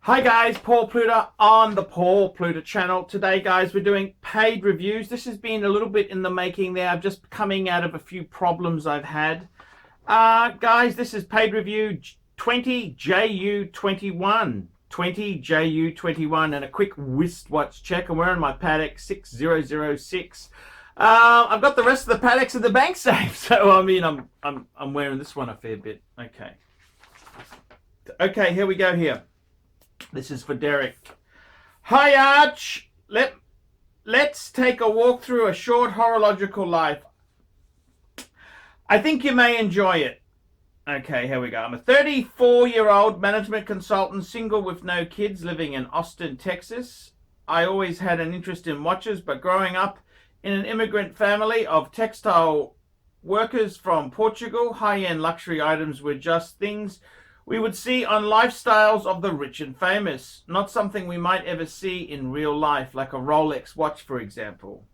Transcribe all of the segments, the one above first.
Hi guys, Paul Pluta on the Paul Pluta channel. Today guys, we're doing paid reviews. This has been a little bit in the making there. I'm just coming out of a few problems I've had. Guys, this is paid review 20JU21. 20JU21 and a quick wristwatch check. I'm wearing my Patek 6006. I've got the rest of the Pateks in the bank safe, so I mean I'm wearing this one a fair bit. Okay, here we go here. This is for Derek. Hi Arch, let's take a walk through a short horological life. I think you may enjoy it. Okay, here we go. I'm a 34-year-old management consultant, single with no kids, living in Austin, Texas. I always had an interest in watches, but growing up in an immigrant family of textile workers from Portugal, high-end luxury items were just things we would see on lifestyles of the rich and famous, not something we might ever see in real life, like a Rolex watch, for example.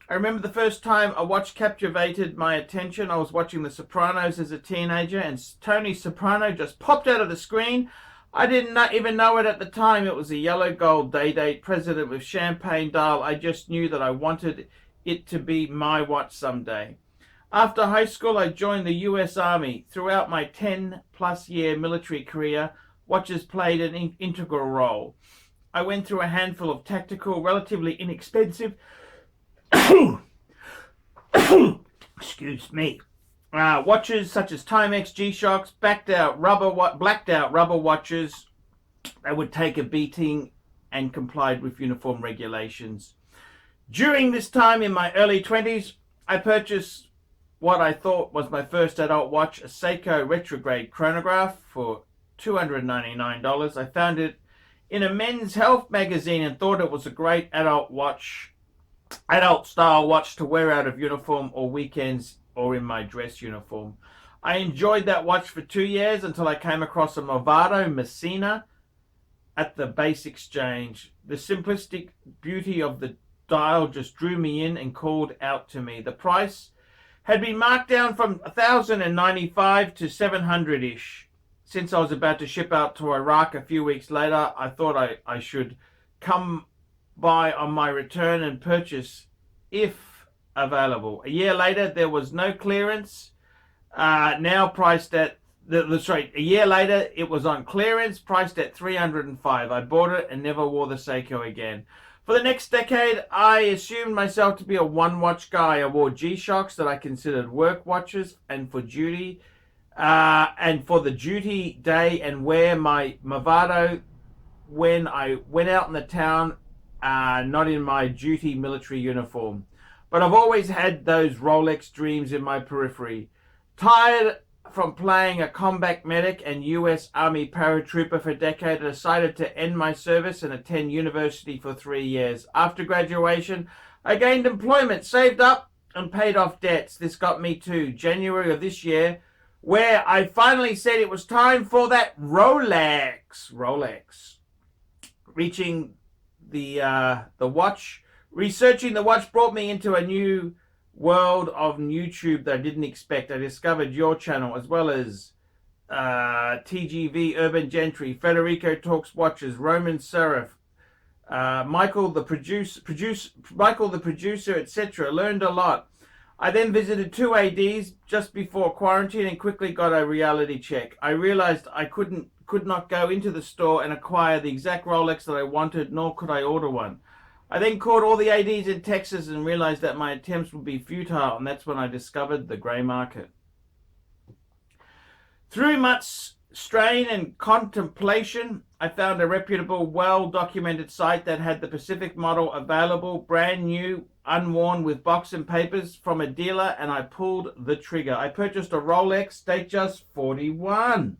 I remember the first time a watch captivated my attention. I was watching The Sopranos as a teenager, and Tony Soprano just popped out of the screen. I didn't even know it at the time. It was a yellow gold day-date President with champagne dial. I just knew that I wanted it to be my watch someday. After high school, I joined the US Army. Throughout my 10-plus year military career, watches played an integral role. I went through a handful of tactical, relatively inexpensive, excuse me, watches such as Timex, G-Shocks, blacked out rubber watches that would take a beating and complied with uniform regulations. During this time in my early 20s, I purchased what I thought was my first adult watch, a Seiko retrograde chronograph for $299. I found it in a Men's Health magazine and thought it was a great adult style watch to wear out of uniform or weekends or in my dress uniform. I enjoyed that watch for 2 years until I came across a Movado Messina at the Base Exchange. The simplistic beauty of the dial just drew me in and called out to me. The price had been marked down from $1,095 to $700-ish. Since I was about to ship out to Iraq a few weeks later, I thought I should come by on my return and purchase if available. A year later, there was no clearance. A year later, it was on clearance, priced at $305. I bought it and never wore the Seiko again. For the next decade, I assumed myself to be a one-watch guy. I wore G-Shocks that I considered work watches and for duty, and for the duty day, and wear my Movado when I went out in the town, not in my duty military uniform. But I've always had those Rolex dreams in my periphery. Tired from playing a combat medic and US Army paratrooper for a decade, I decided to end my service and attend university for 3 years. After graduation, I gained employment, saved up, and paid off debts. This got me to January of this year, where I finally said it was time for that Rolex. Researching the watch brought me into a new world of YouTube that I didn't expect. I discovered your channel, as well as TGV Urban Gentry, Federico Talks Watches, Roman Seraph, Michael the producer, etc. Learned a lot. I then visited 2 ADs just before quarantine and quickly got a reality check. I realized I could not go into the store and acquire the exact Rolex that I wanted, nor could I order one. I then called all the ADs in Texas and realized that my attempts would be futile, and that's when I discovered the grey market. Through much strain and contemplation, I found a reputable, well-documented site that had the Pacific model available, brand new, unworn, with box and papers from a dealer, and I pulled the trigger. I purchased a Rolex, date just 41.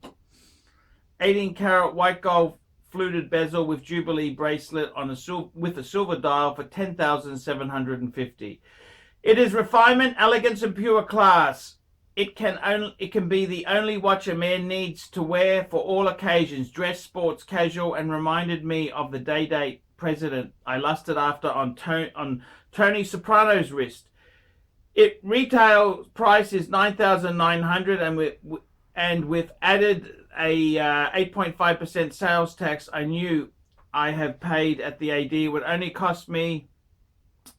18-karat white gold fluted bezel with Jubilee bracelet with a silver dial for $10,750. It is refinement, elegance, and pure class. It can be the only watch a man needs to wear for all occasions, dress, sports, casual, and reminded me of the day-date President I lusted after on Tony Soprano's wrist. Its retail price is $9,900, and with added a 8.5% sales tax I knew I have paid at the AD. It would only cost me,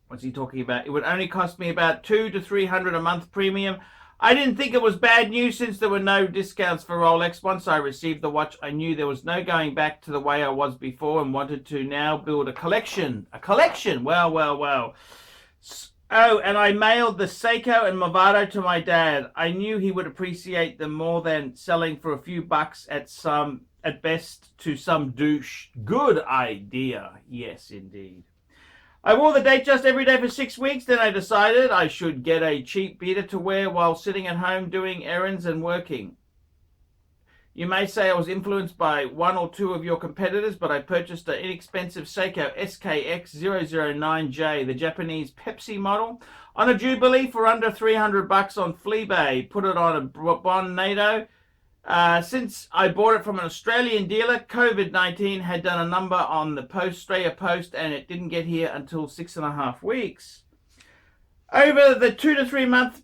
what's he talking about? It would only cost me about $200 to $300 a month premium. I didn't think it was bad news since there were no discounts for Rolex. Once I received the watch, I knew there was no going back to the way I was before and wanted to now build a collection. A collection! Well, well, well. Oh, and I mailed the Seiko and Movado to my dad. I knew he would appreciate them more than selling for a few bucks at best to some douche. Good idea. Yes, indeed. I wore the Datejust every day for 6 weeks. Then I decided I should get a cheap beater to wear while sitting at home doing errands and working. You may say I was influenced by one or two of your competitors, but I purchased an inexpensive Seiko SKX009J, the Japanese Pepsi model, on a Jubilee for under $300 on Fleabay. Put it on a Bond NATO. Since I bought it from an Australian dealer, COVID-19 had done a number on the Australia Post, and it didn't get here until 6.5 weeks. Over the 2 to 3 months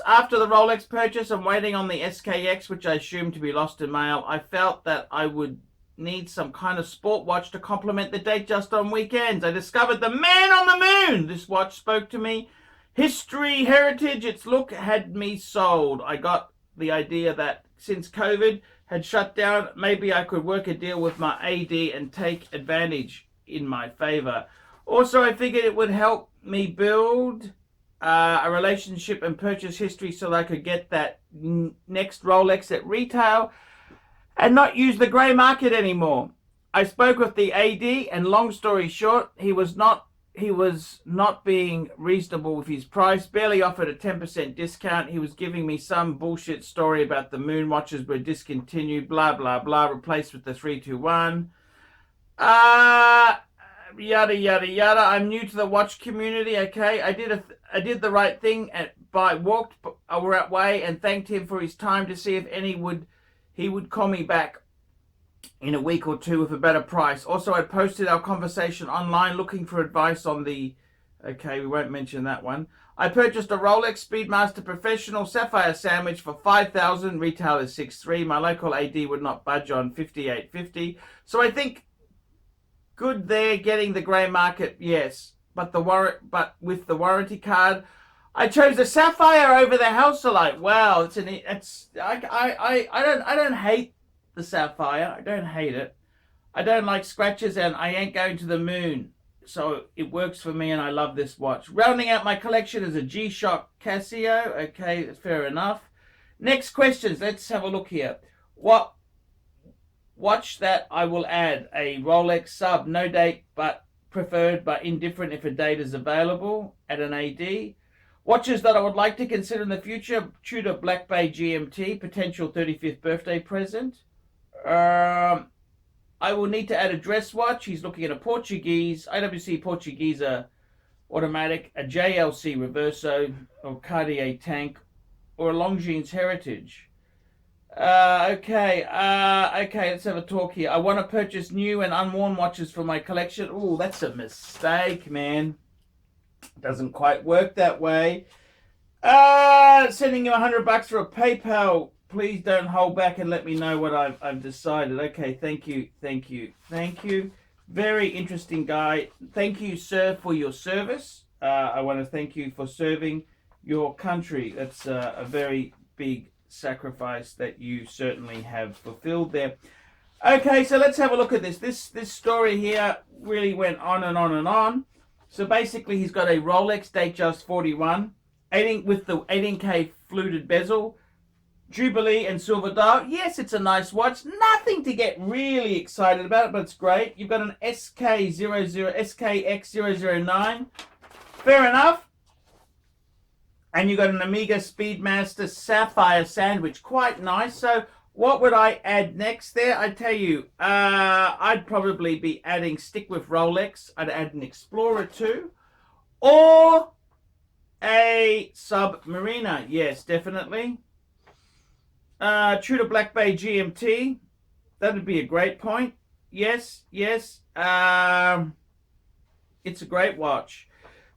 after the Rolex purchase and waiting on the SKX, which I assumed to be lost in mail, I felt that I would need some kind of sport watch to complement the Datejust on weekends. I discovered the man on the moon. This watch spoke to me. History, heritage, its look had me sold. I got the idea that since COVID had shut down, maybe I could work a deal with my AD and take advantage in my favor. Also, I figured it would help me build a relationship and purchase history so that I could get that next Rolex at retail and not use the grey market anymore. I spoke with the AD, and long story short, he was not being reasonable with his price, barely offered a 10% discount. He was giving me some bullshit story about the moon watches were discontinued, blah, blah, blah, replaced with the 321. Yada, yada, yada. I'm new to the watch community, okay? I did the right thing and walked away and thanked him for his time to see if he would call me back in a week or two with a better price. Also, I posted our conversation online looking for advice on the... Okay, we won't mention that one. I purchased a Rolex Speedmaster Professional Sapphire Sandwich for $5,000. Retail is $6,300. My local AD would not budge on $5,850. So I think good there, getting the grey market, yes. But with the warranty card, I chose the Sapphire over the Halcylite. Wow, I don't hate the Sapphire. I don't hate it. I don't like scratches, and I ain't going to the moon. So it works for me, and I love this watch. Rounding out my collection is a G-Shock Casio. Okay, that's fair enough. Next questions. Let's have a look here. What watch that I will add? A Rolex sub, no date, but preferred, but indifferent if a date is available at an AD. Watches that I would like to consider in the future: Tudor Black Bay GMT, potential 35th birthday present. I will need to add a dress watch. He's looking at a Portuguese, IWC Portuguese automatic, a JLC Reverso, or Cartier Tank, or a Longines Heritage. Okay, let's have a talk here. I want to purchase new and unworn watches for my collection. Oh, that's a mistake, man. Doesn't quite work that way. Sending you $100 for a PayPal. Please don't hold back and let me know what I've decided. Okay, thank you. Very interesting guy. Thank you, sir, for your service. I want to thank you for serving your country. That's a very big sacrifice that you certainly have fulfilled there. Okay, so let's have a look at this. This story here really went on and on and on. So basically, he's got a Rolex Datejust 41, with the 18K fluted bezel, Jubilee and silver dial. Yes, it's a nice watch. Nothing to get really excited about, but it's great. You've got an SKX009. Fair enough. And you've got an Omega Speedmaster Sapphire Sandwich. Quite nice. So what would I add next there? I tell you, I'd probably be stick with Rolex. I'd add an Explorer 2 or a Submariner. Yes, definitely. Tudor Black Bay GMT. That would be a great point. Yes. It's a great watch.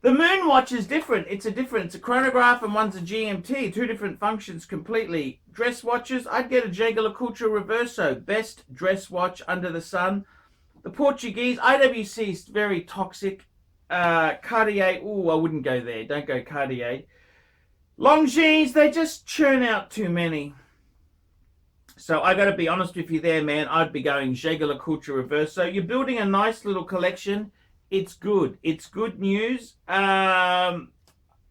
The Moon Watch is different. It's a chronograph and one's a GMT. Two different functions completely. Dress watches, I'd get a ArchieLuxury Reverso. Best dress watch under the sun. The Portuguese, IWC is very toxic. Cartier, I wouldn't go there. Don't go Cartier. Longines, they just churn out too many. So I got to be honest with you there, man. I'd be going ArchieLuxury Reverso. You're building a nice little collection. It's good. It's good news. Yeah,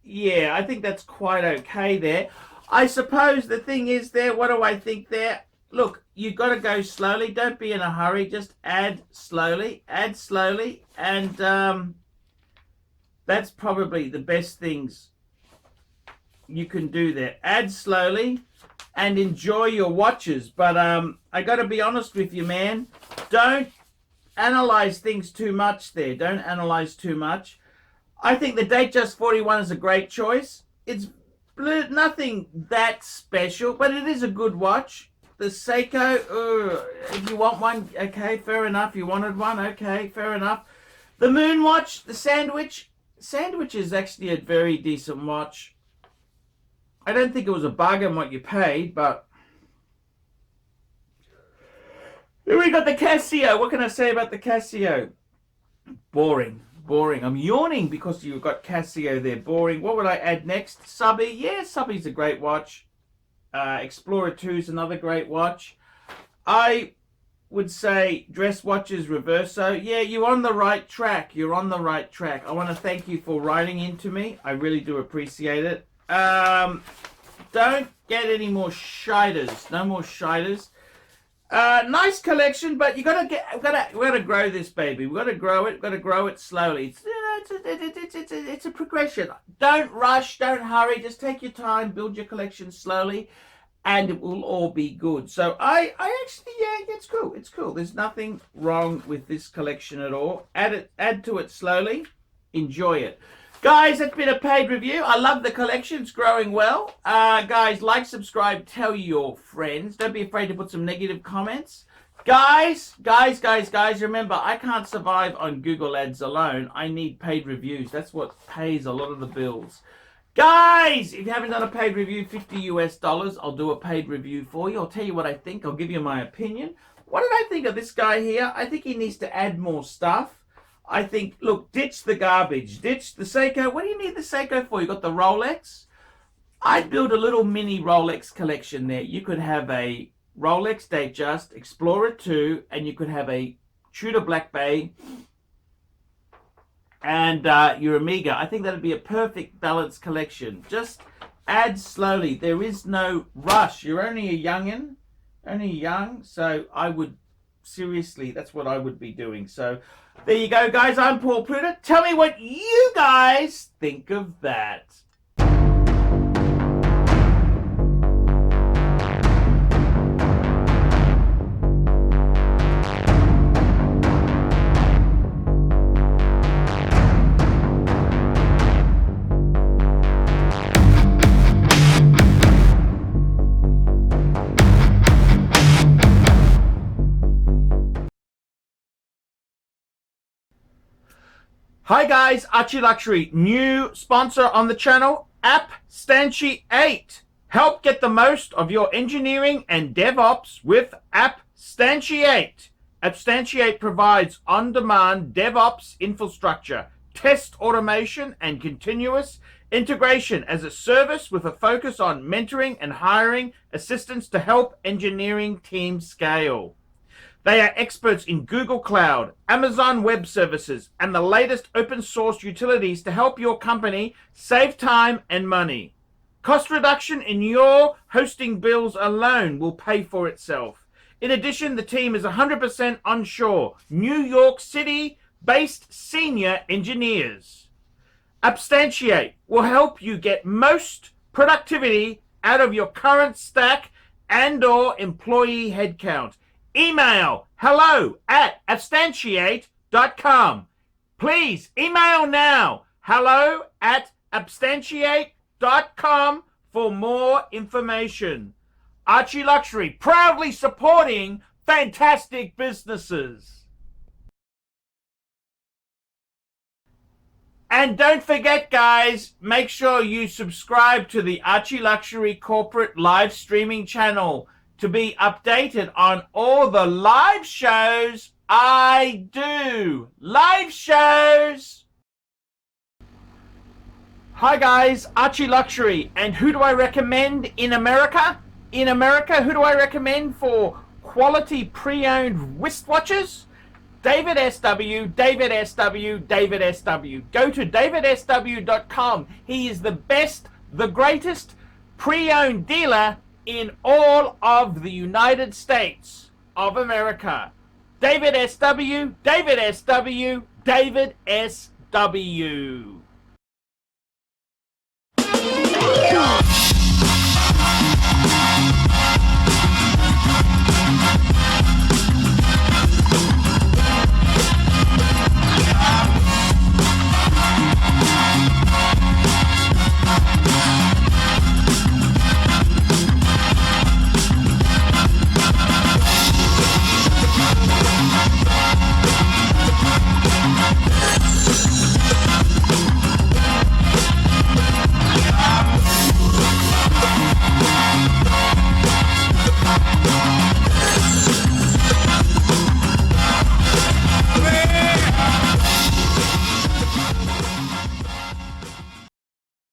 I think that's quite okay there. I suppose the thing is there, what do I think there? Look, you've got to go slowly. Don't be in a hurry. Just add slowly, and that's probably the best things you can do there. Add slowly and enjoy your watches. But I got to be honest with you, man. Don't analyze things too much there. Don't analyze too much. I think the Datejust 41 is a great choice. It's nothing that special, but it is a good watch. The Seiko, if you want one, okay, fair enough. You wanted one, okay, fair enough. The Moon Watch, the Sandwich is actually a very decent watch. I don't think it was a bargain what you paid, but here we got the Casio. What can I say about the Casio? Boring. I'm yawning because you've got Casio there. Boring. What would I add next? Subby. Yeah, Subby's a great watch. Explorer 2 is another great watch. I would say dress watches Reverso. Yeah, you're on the right track. I want to thank you for writing into me. I really do appreciate it. Don't get any more shiders. No more shiders. Nice collection, but we gotta grow this baby. We gotta grow it slowly. It's a progression. Don't rush, don't hurry. Just take your time, build your collection slowly, and it will all be good. So I actually, yeah, it's cool. There's nothing wrong with this collection at all. Add to it slowly. Enjoy it. Guys, that's been a paid review. I love the collection. It's growing well. Guys, like, subscribe, tell your friends. Don't be afraid to put some negative comments. Guys, remember, I can't survive on Google Ads alone. I need paid reviews. That's what pays a lot of the bills. Guys, if you haven't done a paid review, $50 US, I'll do a paid review for you. I'll tell you what I think. I'll give you my opinion. What did I think of this guy here? I think he needs to add more stuff. I think, look, ditch the garbage. Ditch the Seiko. What do you need the Seiko for? You got the Rolex. I'd build a little mini Rolex collection there. You could have a Rolex Datejust, Explorer 2, and you could have a Tudor Black Bay and your Omega. I think that'd be a perfect balanced collection. Just add slowly. There is no rush. You're only a youngin', only young. So I would, seriously, that's what I would be doing. So there you go, guys. I'm Paul Pluta. Tell me what you guys think of that. Hi guys, ArchieLuxury, new sponsor on the channel, APPSTANTIATE. Help get the most of your engineering and DevOps with APPSTANTIATE. APPSTANTIATE provides on-demand DevOps infrastructure, test automation, and continuous integration as a service with a focus on mentoring and hiring assistants to help engineering teams scale. They are experts in Google Cloud, Amazon Web Services, and the latest open source utilities to help your company save time and money. Cost reduction in your hosting bills alone will pay for itself. In addition, the team is 100% onshore, New York City-based senior engineers. APPSTANTIATE will help you get most productivity out of your current stack and/or employee headcount. Email hello@appstantiate.com. Please email now hello@appstantiate.com for more information. ArchieLuxury, proudly supporting fantastic businesses. And don't forget, guys, make sure you subscribe to the Archie Luxury corporate live streaming channel to be updated on all the live shows I do. Live shows! Hi guys, Archie Luxury. And who do I recommend in America? In America, who do I recommend for quality pre-owned wristwatches? David SW, David SW, David SW. Go to davidsw.com. He is the best, the greatest pre-owned dealer in all of the United States of America. David SW, David SW, David SW.